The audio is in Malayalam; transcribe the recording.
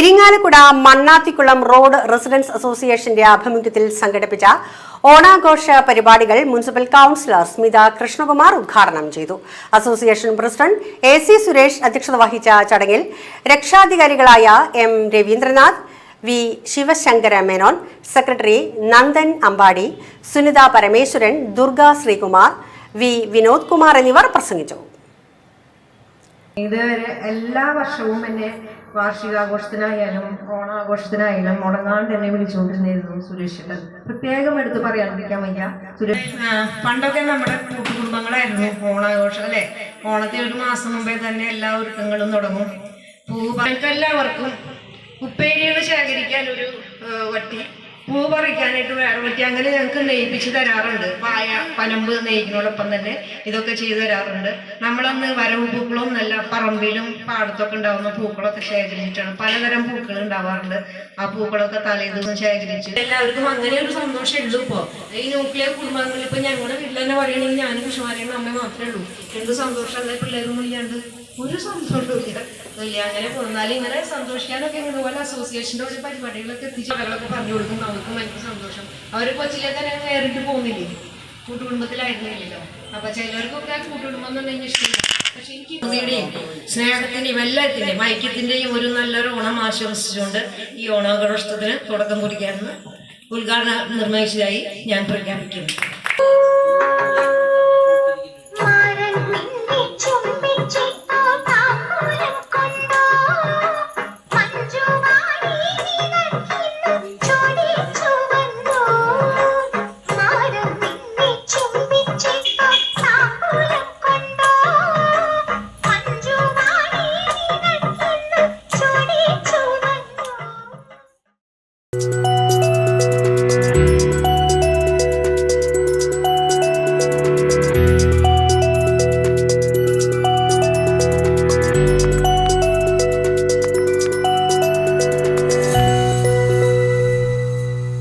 ഇരിങ്ങാലക്കുട മണ്ണാത്തിക്കുളം റോഡ് റെസിഡൻസ് അസോസിയേഷന്റെ ആഭിമുഖ്യത്തിൽ സംഘടിപ്പിച്ച ഓണാഘോഷ പരിപാടികൾ മുനിസിപ്പൽ കൌൺസിലർ സ്മിത കൃഷ്ണകുമാർ ഉദ്ഘാടനം ചെയ്തു. അസോസിയേഷൻ പ്രസിഡന്റ് AC സുരേഷ് അധ്യക്ഷത വഹിച്ച ചടങ്ങിൽ രക്ഷാധികാരികളായ M Ravindranath, V Sivasankara Menon, secretary Nandan Ambadi, Sunitha Parameswaran, Durga Sreekumar, V Vinod Kumar എന്നിവർ പ്രസംഗിച്ചു. ഇതുവരെ എല്ലാ വർഷവും എന്നെ വാർഷികാഘോഷത്തിനായാലും ഓണാഘോഷത്തിനായാലും മുടങ്ങാണ്ട് എന്നെ വിളിച്ചുകൊണ്ടിരുന്നിരുന്നു സുരേഷ്. പ്രത്യേകം എടുത്ത് പറയാണ്ടിരിക്കാൻ വയ്യ. സുരേഷ് പണ്ടൊക്കെ നമ്മുടെ കൂട്ടുകുടുംബങ്ങളായിരുന്നു ഓണാഘോഷം അല്ലെ. ഓണത്തിന് ഒരു മാസം മുമ്പേ തന്നെ എല്ലാ ഒരുക്കങ്ങളും തുടങ്ങും. എല്ലാവർക്കും ഉപ്പേരികൾ ശേഖരിക്കാൻ ഒരു വട്ടി, പൂ പറിക്കാനായിട്ട് വേറെ പറ്റി, അങ്ങനെ ഞങ്ങൾക്ക് നെയ്പ്പിച്ച് തരാറുണ്ട്. പായ പനമ്പ് നെയ്ക്കിനോടൊപ്പം തന്നെ ഇതൊക്കെ ചെയ്തു തരാറുണ്ട്. നമ്മളന്ന് വരവ് പൂക്കളും നല്ല പറമ്പിലും പാടത്തൊക്കെ ഉണ്ടാവുന്ന പൂക്കളൊക്കെ ശേഖരിച്ചിട്ടാണ്. പലതരം പൂക്കൾ ഉണ്ടാവാറുണ്ട്. ആ പൂക്കളൊക്കെ തലേദിവസം ശേഖരിച്ച് എല്ലാവർക്കും അങ്ങനെ ഒരു സന്തോഷം ഉള്ളൂ. ഇപ്പോൾ ഈ ന്യൂക്ലിയർ കുടുംബങ്ങളിൽ ഇപ്പൊ ഞങ്ങളുടെ വീട്ടിൽ തന്നെ പറയുകയാണെങ്കിൽ ഞാനും കൃഷ്ണമാരെയും അമ്മ മാത്രമേ ഉള്ളൂ. എന്ത് സന്തോഷം അല്ലെ, പിള്ളേരൊന്നും ഇല്ലാണ്ട് ഒരു സന്തോഷവും ഇല്ല. അങ്ങനെ പോന്നാലും ഇങ്ങനെ സന്തോഷിക്കാനൊക്കെ ഇതുപോലെ അസോസിയേഷൻ്റെ ഒരു പരിപാടികളൊക്കെ എത്തിച്ച് അവരൊക്കെ പറഞ്ഞു കൊടുക്കും. നമുക്കും ഭയങ്കര സന്തോഷം. അവർ കൊച്ചിലെ തന്നെ നേരിട്ട് പോകുന്നില്ലേ, കൂട്ടുകുടുംബത്തിലായിരുന്നില്ലല്ലോ. അപ്പൊ ചിലർക്കൊക്കെ കൂട്ടുകുടുംബം എന്നുണ്ടെങ്കിൽ ഇഷ്ടമില്ല. പക്ഷെ എനിക്ക് ഭൂമിയുടെയും സ്നേഹത്തിന്റെയും എല്ലാത്തിന്റെയും ഐക്യത്തിന്റെയും ഒരു നല്ലൊരു ഓണം ആശംസിച്ചുകൊണ്ട് ഈ ഓണാഘോഷത്തിന് തുടക്കം കുറിക്കാമെന്ന് ഉദ്ഘാടനം നിർവഹിച്ചതായി ഞാൻ പ്രഖ്യാപിക്കുന്നു.